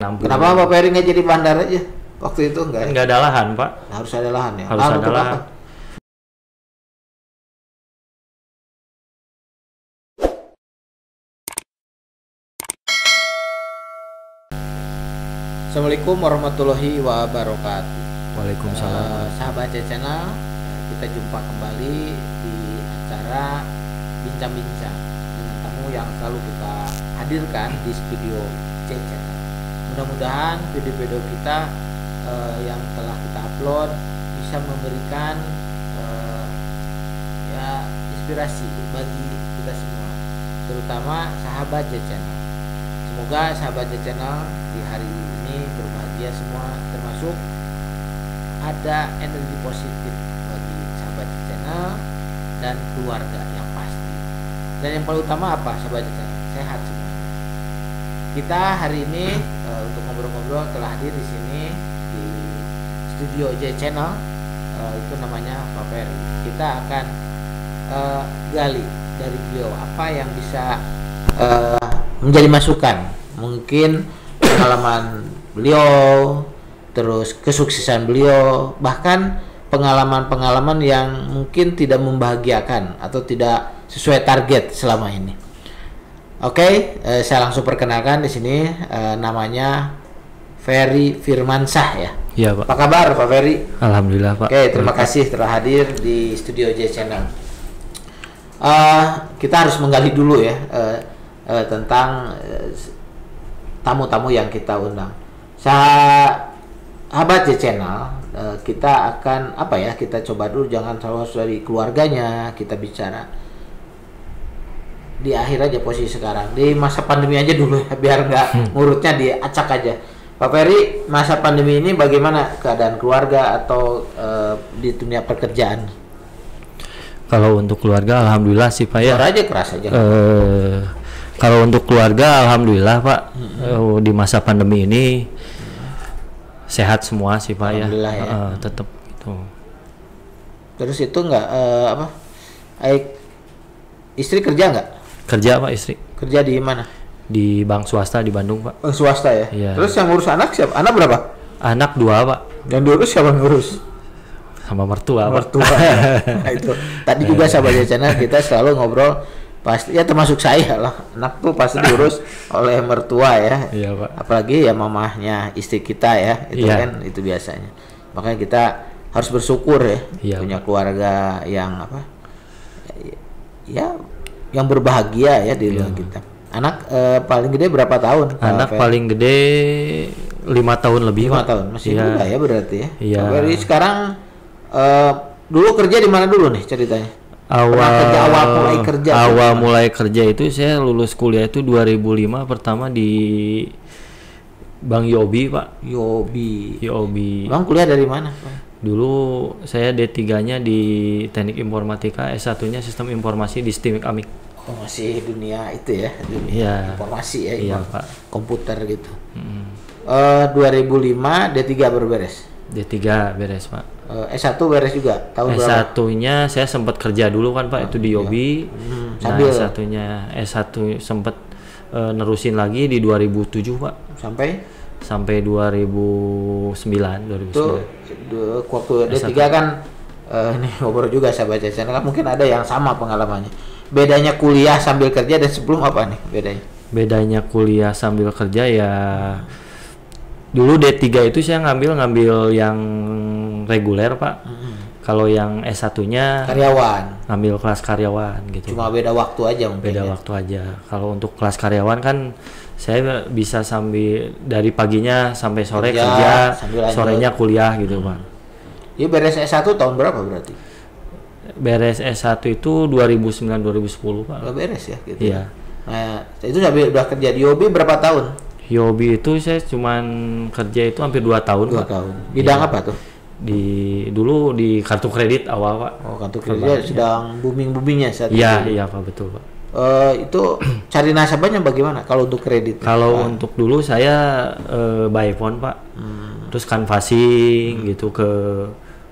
Kenapa Pak Ferry nggak jadi bandar aja? Waktu itu enggak? Nggak ada lahan, Pak. Harus ada lahan ya? Harus ada lahan. Assalamualaikum warahmatullahi wabarakatuh. Waalaikumsalam. Sahabat Channel, kita jumpa kembali di acara bincang-bincang dengan tamu yang selalu kita hadirkan di studio Channel. Mudah-mudahan video-video kita yang telah kita upload bisa memberikan inspirasi bagi kita semua, terutama sahabat Channel. Semoga sahabat Channel di hari ini berbahagia semua, termasuk ada energi positif bagi sahabat Channel dan keluarga yang pasti. Dan yang paling utama apa sahabat Channel? Sehat semua. Kita hari ini untuk ngobrol-ngobrol telah hadir di sini di studio Channel, itu namanya Pak Ferry. Kita akan gali dari beliau apa yang bisa menjadi masukan, mungkin pengalaman beliau, terus kesuksesan beliau, bahkan pengalaman-pengalaman yang mungkin tidak membahagiakan atau tidak sesuai target selama ini. Oke, saya langsung perkenalkan di sini, namanya Ferry Firmansyah ya. Iya, Pak. Apa kabar Pak Ferry? Alhamdulillah, Pak. Oke, terima kasih telah hadir di studio Channel. Kita harus menggali dulu ya tentang tamu-tamu yang kita undang. Sahabat Channel, kita akan kita coba dulu, jangan selalu dari keluarganya kita bicara. Di akhir aja posisi sekarang, di masa pandemi aja dulu ya, biar nggak ngurutnya diacak aja. Pak Ferry, masa pandemi ini bagaimana keadaan keluarga atau di dunia pekerjaan? Kalau untuk keluarga, alhamdulillah sih, Pak ya. Suara aja keras aja. Kalau untuk keluarga, alhamdulillah, Pak. Di masa pandemi ini sehat semua sih, Pak ya. Tetap itu. Terus itu nggak istri kerja nggak? Kerja, Pak, istri. Kerja di mana? Di bank swasta di Bandung, Pak. Bank swasta ya. Iya. Terus yang ngurus anak siapa? Anak berapa? Anak 2, Pak. Yang diurus siapa ngurus? Sama mertua, Pak. Mertua. Nah, itu. Tadi juga sahabat Channel kita selalu ngobrol, pasti ya termasuk saya lah. Anak tuh pasti diurus oleh mertua ya. Iya, Pak. Apalagi ya mamahnya istri kita ya. Itu iya. kan itu biasanya. Makanya kita harus bersyukur ya, iya, punya Pak. keluarga yang yang berbahagia ya di luar kita. Anak paling gede berapa tahun? Anak paling gede 5 tahun lebih, 5 Pak. tahun. Masih Iya. muda ya berarti ya. Iya. Jadi sekarang dulu kerja di mana dulu nih ceritanya? Awal mulai kerja itu saya lulus kuliah itu 2005, pertama di Bank Yobi, Pak. Yobi. Bang kuliah dari mana, Pak? Dulu saya D3-nya di Teknik Informatika, S1-nya Sistem Informasi di STIMIK Amik. Oh, masih dunia itu ya, dunia Iya. informasi ya, Iya, Pak. komputer gitu. 2005 D3 berberes. D3 beres, Pak. S1 beres juga tahun berapa? S1-nya saya sempat kerja dulu kan, Pak, itu di Yobi. Nah, Sambil S1 sempat nerusin lagi di 2007, Pak. Sampai 2009. Itu waktu D3 kan ini ngobrol juga sahabat Channel, kan mungkin ada yang sama pengalamannya. Bedanya kuliah sambil kerja dan sebelum apa nih bedanya? Bedanya kuliah sambil kerja ya, dulu D3 itu saya ngambil yang reguler, Pak. Kalau yang S1-nya karyawan, ngambil kelas karyawan gitu. Cuma beda waktu aja mungkin. Beda waktu aja. Kalau untuk kelas karyawan kan saya bisa sambil dari paginya sampai sore kerja sorenya kuliah gitu, Pak. Ini beres S1 tahun berapa berarti? Beres S1 itu 2009-2010, Pak. Udah beres ya gitu. Iya. Nah, itu udah kerja di Yobi berapa tahun? Yobi itu saya cuman kerja itu hampir 2 tahun, 2 Pak. tahun. Bidang apa tuh? Dulu di kartu kredit awal, Pak. Oh, kartu kredit sedang booming-boomingnya saat iya, itu. Iya, Pak, betul, Pak. Itu cari nasabahnya bagaimana kalau untuk kredit? Kalau untuk dulu saya by phone, Pak. Terus canvassing gitu ke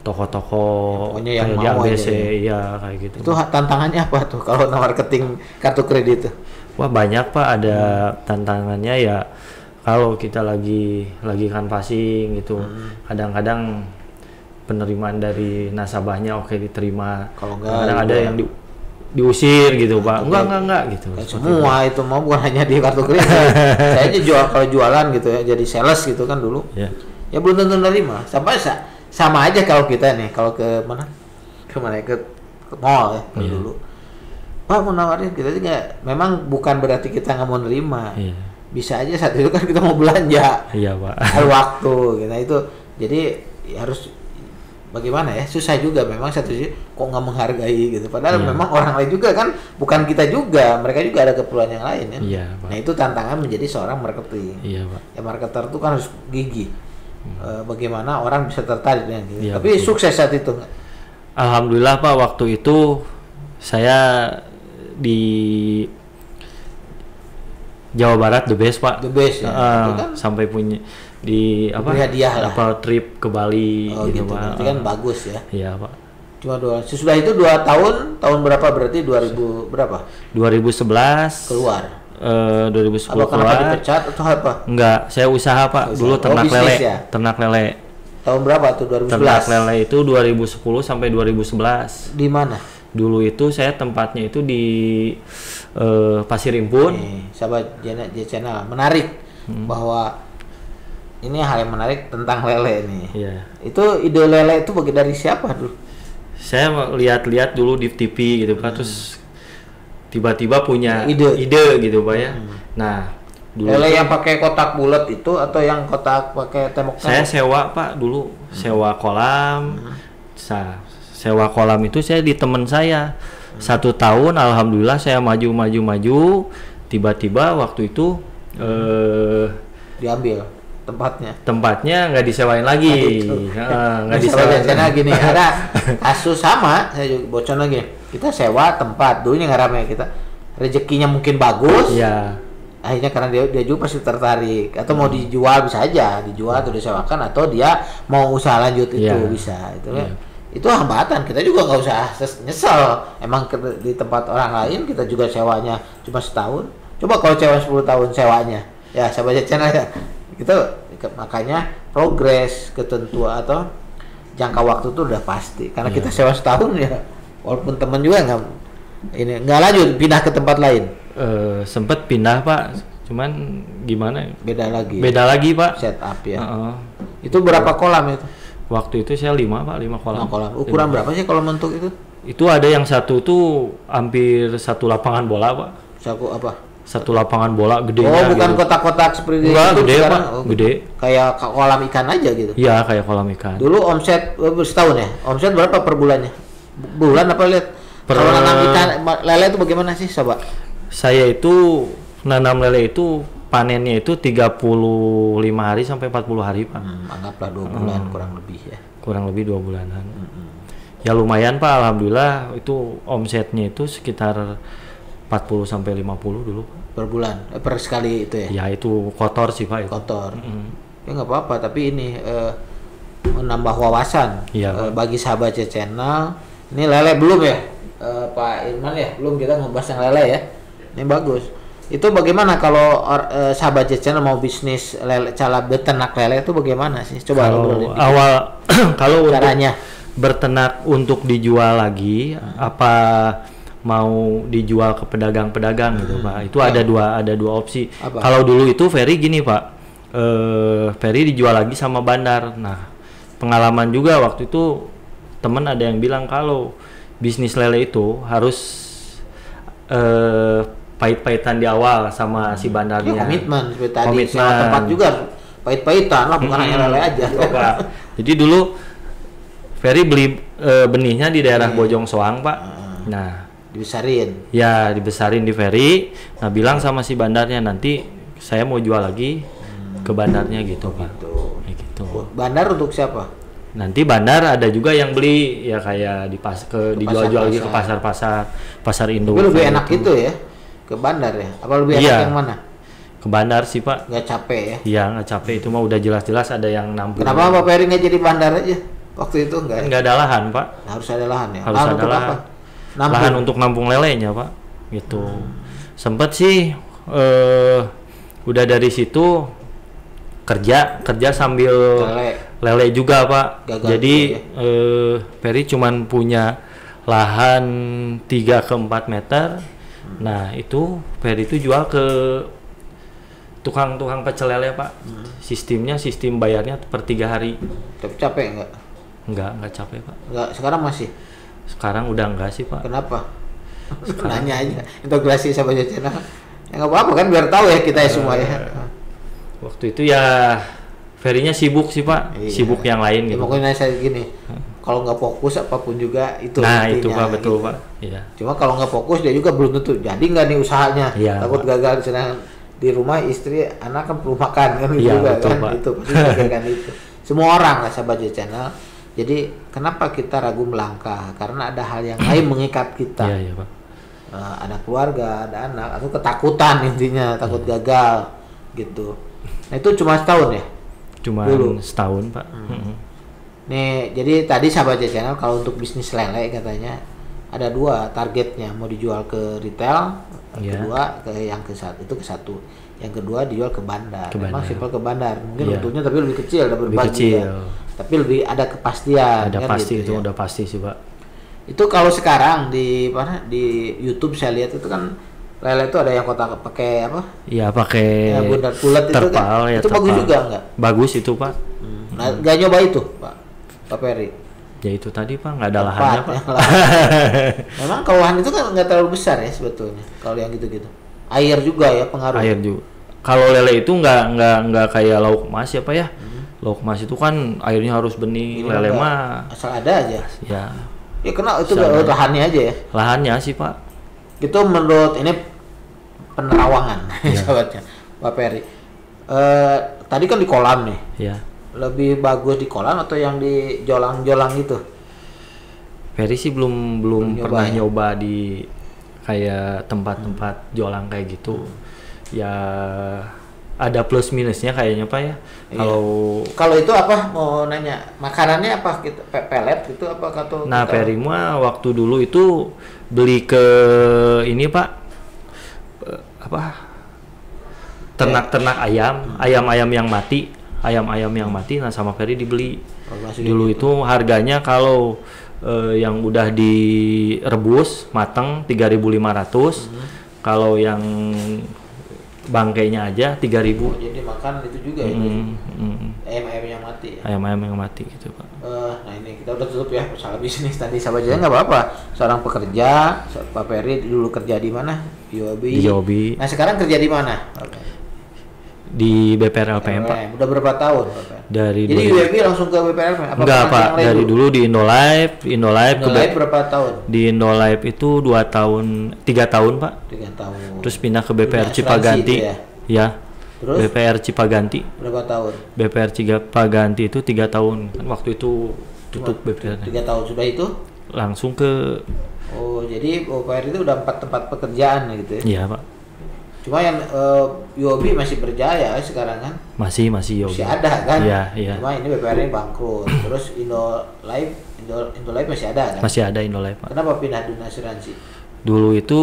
toko-toko pokoknya yang kayak mau ABC, aja ya kayak gitu. Itu tantangannya apa tuh kalau marketing kartu kredit tuh? Wah banyak Pak, ada tantangannya ya. Kalau kita lagi kanvassing gitu, kadang-kadang penerimaan dari nasabahnya oke diterima. Kalau enggak, kadang ada yang diusir gitu Pak. Enggak gitu. Semua itu mau bukan hanya di kartu kredit. Saya aja kalau jualan gitu ya, jadi sales gitu kan dulu. Ya belum tentu nerima. Sama aja kalau kita nih, kalau ke mana? Ke mall ya dulu. Pak mau nawarin, kita juga memang bukan berarti kita nggak mau nerima. Bisa aja saat itu kan kita mau belanja. Iya Pak. Ada waktu gitu. Itu jadi harus bagaimana ya, susah juga memang satu sisi kok nggak menghargai gitu. Padahal memang orang lain juga kan, bukan kita juga, mereka juga ada keperluan yang lain kan. Nah itu tantangan menjadi seorang marketing. Pak. Ya marketer itu kan harus gigih. Bagaimana orang bisa tertarik dengan gitu. Tapi betul. Sukses saat itu. Alhamdulillah Pak, waktu itu saya di Jawa Barat the best Pak. The best ya. Kan? Sampai punya di hadiah apa trip ke Bali gitu Pak. Berarti kan bagus ya. Iya Pak. Cuma sesudah itu 2 tahun berapa berarti 2000 berapa? 2011 keluar. 2010 apa keluar. Kenapa dipecat atau apa? Enggak, saya usaha Pak. Dulu ternak lele. Ya? Ternak lele. Tahun berapa tuh 2011? Ternak lele itu 2010 sampai 2011. Di mana? Dulu itu saya tempatnya itu di Pasir Impun. Sahabat Channel menarik bahwa ini hal yang menarik tentang lele nih. Itu ide lele itu bagi dari siapa dulu? Saya lihat-lihat dulu di TV gitu Pak, terus tiba-tiba punya ide gitu Pak ya. Nah, dulu lele yang pakai kotak bulat itu atau yang kotak pakai tembok? Saya sewa Pak dulu, sewa kolam. Sewa kolam itu saya di teman saya. 1 tahun alhamdulillah saya maju. Tiba-tiba waktu itu diambil tempatnya nggak disewain lagi. Nggak disewain karena gini, ada kasus sama, saya juga bocor lagi. Kita sewa tempat dulunya nggak ramai, kita rezekinya mungkin bagus. Akhirnya karena dia juga pasti tertarik, atau mau dijual bisa aja dijual atau disewakan, atau dia mau usaha lanjut itu bisa itu kan. Itu hambatan, kita juga nggak usah nyesel. Emang di tempat orang lain kita juga sewanya cuma setahun. Coba kalau sewa 10 tahun sewanya, ya sahabat channel ya. Kita makanya progres, ketentuan atau jangka waktu itu udah pasti. Karena kita sewa setahun ya, walaupun teman juga nggak lanjut pindah ke tempat lain. Sempet pindah Pak, cuman gimana? Beda lagi Pak. Setup ya. Itu berapa kolam itu? Waktu itu saya 5 Pak, 5 kolam. Ukuran berapa sih kalau bentuk itu? Itu ada yang satu tuh hampir 1 lapangan bola Pak. Satu lapangan bola gede. Oh, bukan gitu. Kotak-kotak seperti itu. Gede Pak, gede. Kayak kolam ikan aja gitu. Iya, kayak kolam ikan. Dulu omset setahun ya? Omset berapa per bulannya? Bulan apa lihat? Kalau nanam ikan lele itu bagaimana sih, Sobat? Saya itu nanam lele itu panennya itu 35 hari sampai 40 hari Pak. Anggaplah 2 bulan kurang lebih ya. Kurang lebih 2 bulanan. Ya lumayan Pak, alhamdulillah itu omsetnya itu sekitar 40 sampai 50 dulu per bulan, per sekali itu ya. Ya itu kotor sih Pak. Kotor. Ya nggak apa-apa, tapi ini menambah wawasan bagi sahabat channel. Ini lele belum ya, Pak Irman ya, belum kita ngebahas yang lele ya. Ini bagus. Itu bagaimana kalau sahabat channel mau bisnis lele, cara beternak lele itu bagaimana sih? Coba awal kalau caranya berternak untuk dijual lagi, apa mau dijual ke pedagang-pedagang gitu Pak? Itu ada dua opsi. Kalau dulu itu Ferry gini Pak, Ferry dijual lagi sama bandar. Nah pengalaman juga waktu itu temen ada yang bilang kalau bisnis lele itu harus pahit-pahitan di awal sama si bandarnya. Komitmen seperti tadi, sewa tempat juga pahit-pahitan lah, bukan hanya lele aja. Jadi dulu Ferry beli benihnya di daerah Bojong Soang Pak. Nah dibesarin. Ya dibesarin di Ferry. Nah bilang sama si bandarnya nanti saya mau jual lagi ke bandarnya gitu Pak. Gitu. Bandar untuk siapa? Nanti bandar ada juga yang beli ya kayak dijual-jual lagi ke pasar induk. Tapi lebih enak gitu ya ke bandar ya? Apa lebih enak yang mana? Ke bandar sih Pak. Nggak capek ya? Iya nggak capek, itu mah udah jelas-jelas ada yang nampung. Kenapa Pak Ferry nggak jadi bandar aja? Waktu itu nggak ada lahan Pak. Harus ada lahan ya? Harus ada lahan. Lahan untuk nampung lelenya Pak. Gitu. Sempet sih udah dari situ kerja sambil lele juga Pak. Gagal jadi Ferry cuman punya lahan 3 ke 4 meter. Nah itu Ferry itu jual ke tukang pecel lele Pak. Sistem bayarnya per 3 hari. Tapi capek nggak? Nggak capek Pak. Nggak, sekarang masih? Sekarang udah enggak sih Pak. Kenapa? Nanya aja, integrasi sama channel. Ya nggak apa-apa kan, biar tahu ya kita ya semua ya. Waktu itu ya Ferry-nya sibuk sih Pak, sibuk yang lain gitu. Pokoknya saya gini, kalau nggak fokus apapun juga itu. Nah itu Pak, betul gitu. Pak. Iya. Cuma kalau nggak fokus dia juga belum tentu jadi nggak nih usahanya. Iya, Takut Pak. gagal, sedang di rumah istri anak kan perlu makan kan Iya, juga betul, kan Pak. itu pasti kan itu. Semua orang lah sahabat channel. Jadi kenapa kita ragu melangkah? Karena ada hal yang lain mengikat kita. Iya Pak. Ada keluarga, ada anak, atau ketakutan intinya, takut gagal gitu. Nah itu cuma setahun ya? Cuma setahun Pak. Nih jadi tadi sahabat channel kalau untuk bisnis lele katanya ada 2 targetnya, mau dijual ke retail, kedua ke yang ke satu, yang kedua dijual ke bandar. Memang simpel ke bandar, mungkin untungnya tapi lebih kecil, lebih kecil. Ya. Tapi lebih ada kepastian. Ada kan pasti gitu, itu udah pasti sih Pak. Itu kalau sekarang di mana di YouTube saya lihat itu kan lele itu ada yang kotak pakai apa? Iya pakai bulat itu kan. Ya, itu bagus juga enggak? Bagus itu Pak. Nah, nggak nyoba itu Pak Ferry? Ya itu tadi Pak, nggak ada lahannya Pak. Memang kalau lahan itu kan nggak terlalu besar ya sebetulnya. Kalau yang gitu-gitu. Air juga ya pengaruh. Air juga. Kalau lele itu nggak kayak lauk emas ya Pak ya. Lauk emas itu kan airnya harus bening. Ini lele mah asal ada aja. Ya. Ya kena itu lahannya aja ya. Lahannya sih Pak. Itu menurut ini penerawangan sahabatnya Pak Ferry. Tadi kan di kolam nih. Ya. Lebih bagus di kolam atau yang di jolang-jolang itu? Ferry sih belum pernah nyoba di kayak tempat-tempat jolang kayak gitu. Ya ada plus minusnya kayaknya Pak ya. Kalau itu apa mau nanya, makanannya apa gitu, pelet gitu apa atau Nah, Ferry mah waktu dulu itu beli ke ini Pak ternak ayam yang mati. Ayam-ayam yang mati, nah sama Ferry dibeli. Dulu itu harganya kalau yang udah direbus mateng 3.500. Kalau yang bangkainya aja 3.000. Jadi makan itu juga ya. Ayam-ayam yang mati ya. Ayam-ayam yang mati gitu Pak. Nah ini kita udah tutup ya masalah bisnis tadi sahabat nggak apa-apa. Seorang pekerja, Pak Ferry dulu kerja di mana? Di UOB. Nah sekarang kerja di mana? Di BPR LPM Pak. Udah berapa tahun Pak? Jadi UOB langsung ke BPR LPM? Enggak Pak, dari dulu di Indolife berapa tahun? Di Indolife itu 2 tahun, 3 tahun Pak. 3 tahun. Terus pindah ke BPR Cipaganti. Ya. Terus BPR Cipaganti. Berapa tahun? BPR Cipaganti itu 3 tahun. Kan waktu itu tutup BPR. 3 tahun sudah itu? Langsung ke. Oh, jadi BPR itu udah 4 tempat pekerjaan gitu ya? Iya Pak. Cuma yang UOB masih berjaya sekarang kan? Masih UOB. Masih ada kan? Iya. Cuma ini BPR ini bangkrut. Terus Indolife masih ada kan? Masih ada Indolife Pak. Kenapa pindah dunia asuransi? Dulu itu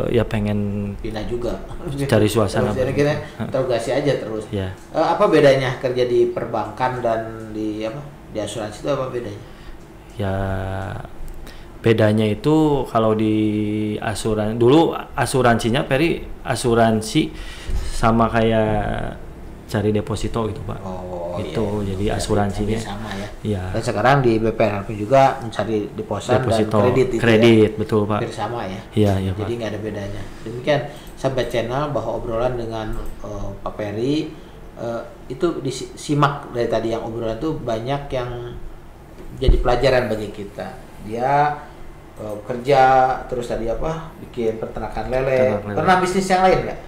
ya pengen pindah juga. Cari suasana. Jadi kita interogasi aja terus. Ya. Apa bedanya kerja di perbankan dan di asuransi itu apa bedanya? Ya bedanya itu kalau di asuransi dulu asuransinya Ferry asuransi sama kayak cari deposito gitu Pak. Itu iya, jadi asuransinya sama ya. Iya. Dan sekarang di BPR juga mencari deposito dan kredit ya? Betul Pak. Sama ya. Iya Jadi nggak ada bedanya. Demikian sahabat channel bahwa obrolan dengan Pak Ferry itu disimak dari tadi yang obrolan itu banyak yang jadi pelajaran bagi kita. Dia kerja terus tadi bikin peternakan lele. Pernah bisnis yang lain nggak?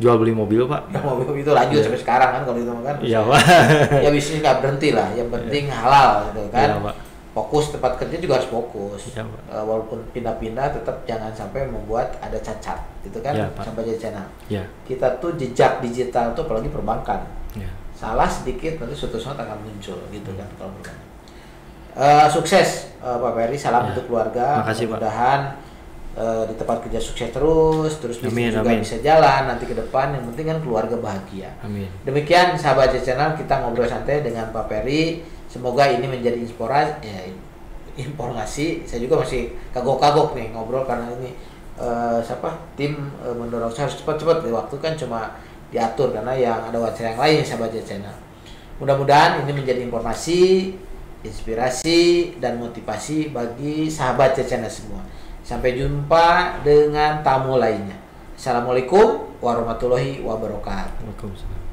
Jual beli mobil Pak. Ya, mobil itu lanjut sampai sekarang kan kalau itu kan. Iya Pak. Ya bisnis nggak berhenti lah. Yang penting halal gitu kan. Iya, Pak. Fokus tempat kerja juga harus fokus. Iya, Pak. Walaupun pindah-pindah tetap jangan sampai membuat ada cacat gitu kan. Iya, Pak. Sampai jadi channel. Iya. Kita tuh jejak digital tuh apalagi perbankan. Iya. Salah sedikit nanti suatu saat akan muncul gitu kan kalau perbankan. Sukses Pak Ferry, salam untuk keluarga. Makasih, mudah-mudahan di tempat kerja sukses terus bisnis juga bisa jalan nanti ke depan, yang penting kan keluarga bahagia. Amin. Demikian sahabat channel, kita ngobrol santai dengan Pak Ferry, semoga ini menjadi informasi. Saya juga masih kagok-kagok nih ngobrol karena ini tim mendorong saya harus cepat-cepat, waktu kan cuma diatur karena yang ada wawancara yang lain sahabat channel. Mudah-mudahan ini menjadi informasi, inspirasi dan motivasi bagi sahabat channel semua. Sampai jumpa dengan tamu lainnya. Assalamualaikum warahmatullahi wabarakatuh. Waalaikumsalam.